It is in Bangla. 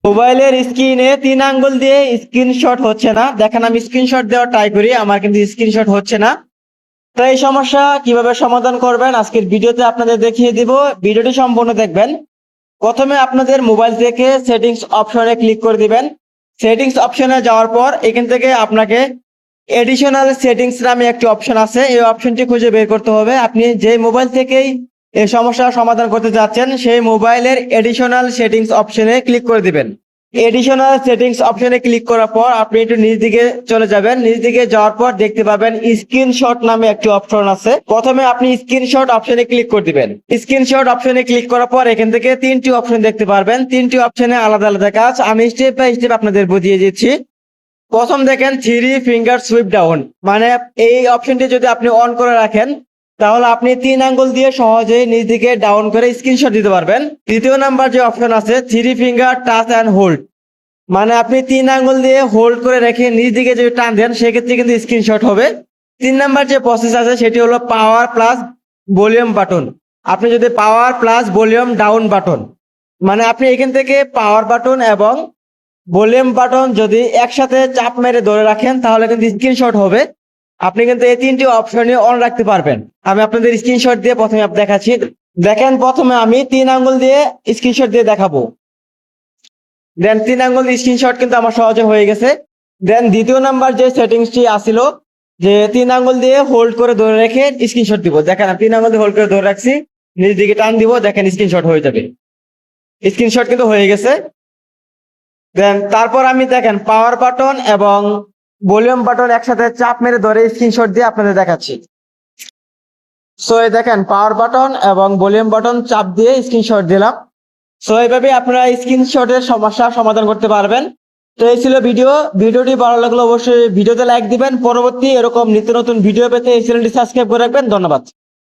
মোবাইলের স্ক্রিনে 3 আঙ্গুল দিয়ে স্ক্রিনশট হচ্ছে না। দেখেন আমি স্ক্রিনশট দেওয়ার ট্রাই করি, আমার কিন্তু স্ক্রিনশট হচ্ছে না। তো এই সমস্যা কিভাবে সমাধান করবেন আজকের ভিডিওতে আপনাদের দেখিয়ে দিব। ভিডিওটি সম্পূর্ণ দেখবেন। প্রথমে আপনাদের মোবাইল থেকে সেটিংস অপশনে ক্লিক করে দিবেন। সেটিংস অপশনে যাওয়ার পর এখান থেকে আপনাকে এডিশনাল সেটিংস নামে একটি অপশন আছে, এই অপশনটি খুঁজে বের করতে হবে। আপনি যে মোবাইল থেকেই এই সমস্যার সমাধান করতে যাচ্ছেন সেই মোবাইলের এডিশনাল সেটিংস অপশনে ক্লিক করে দিবেন। এডিশনাল সেটিংস অপশনে ক্লিক করার পর আপনি একটু নিচ দিকে চলে যাবেন। নিচ দিকে যাওয়ার পর দেখতে পাবেন স্ক্রিনশট নামে একটি অপশন আছে। প্রথমে আপনি স্ক্রিনশট অপশনে ক্লিক করে দিবেন। স্ক্রিনশট অপশনে ক্লিক করার পর এখান থেকে 3টি অপশন দেখতে পারবেন। 3টি অপশনে আলাদা আলাদা কাজ, আমি স্টেপ বাই স্টেপ আপনাদের বুঝিয়ে দিচ্ছি। প্রথম দেখেন 3 ফিঙ্গার সুইপ ডাউন, মানে এই অপশনটি যদি আপনি অন করে রাখেন তাহলে আপনি 3 আঙ্গুল দিয়ে সহজেই নিচ দিকে ডাউন করে স্ক্রিনশট দিতে পারবেন। দ্বিতীয় নাম্বার যে অপশন আছে 3 ফিঙ্গার টাচ অ্যান্ড হোল্ড, মানে আপনি 3 আঙ্গুল দিয়ে হোল্ড করে রেখে নিচ দিকে যদি টান দেন সেক্ষেত্রে কিন্তু স্ক্রিনশট হবে। 3 নাম্বার যে প্রসেস আছে সেটি হলো পাওয়ার প্লাস ভলিউম বাটন। আপনি যদি power plus volume down button, মানে আপনি এখান থেকে পাওয়ার বাটন এবং ভলিউম বাটন যদি একসাথে চাপ মেরে ধরে রাখেন তাহলে কিন্তু স্ক্রিনশট হবে। আপনি কিন্তু এই 3টি অপশনে অন রাখতে পারবেন। আমি আপনাদের স্ক্রিনশট দিয়ে প্রথমে দেখাচ্ছি। দেখেন প্রথমে আমি 3 আঙ্গুল দিয়ে স্ক্রিনশট দিয়ে দেখাবো। দেন 3 আঙ্গুল স্ক্রিনশট কিন্তু আমার সহজে হয়ে গেছে। দেন দ্বিতীয় নাম্বার যে সেটিংসটি আসিল যে 3 আঙ্গুল দিয়ে হোল্ড করে ধরে রেখে স্ক্রিনশট দিব, দেখেন আমি 3 আঙ্গুল দিয়ে হোল্ড করে ধরে রাখছি, নিচ দিকে টান দিব, দেখেন স্ক্রিনশট হয়ে যাবে। স্ক্রিনশট কিন্তু হয়ে গেছে। দেন তারপর আমি দেখেন পাওয়ার বাটন এবং ভলিউম বাটন একসাথে চাপ মেরে ধরে স্ক্রিনশট দিয়ে আপনাদের দেখাচ্ছি। সো এই দেখেন পাওয়ার বাটন এবং ভলিউম বাটন চাপ দিয়ে স্ক্রিনশট দিলাম। সো এইভাবে আপনারা স্ক্রিনশটের সমস্যার সমাধান করতে পারবেন। তো এই ছিল ভিডিওটি ভালো লাগলে অবশ্যই ভিডিওতে লাইক দিবেন। পরবর্তী এরকম নিত্য নতুন ভিডিও পেতে এই চ্যানেলটি সাবস্ক্রাইব করে রাখবেন। ধন্যবাদ।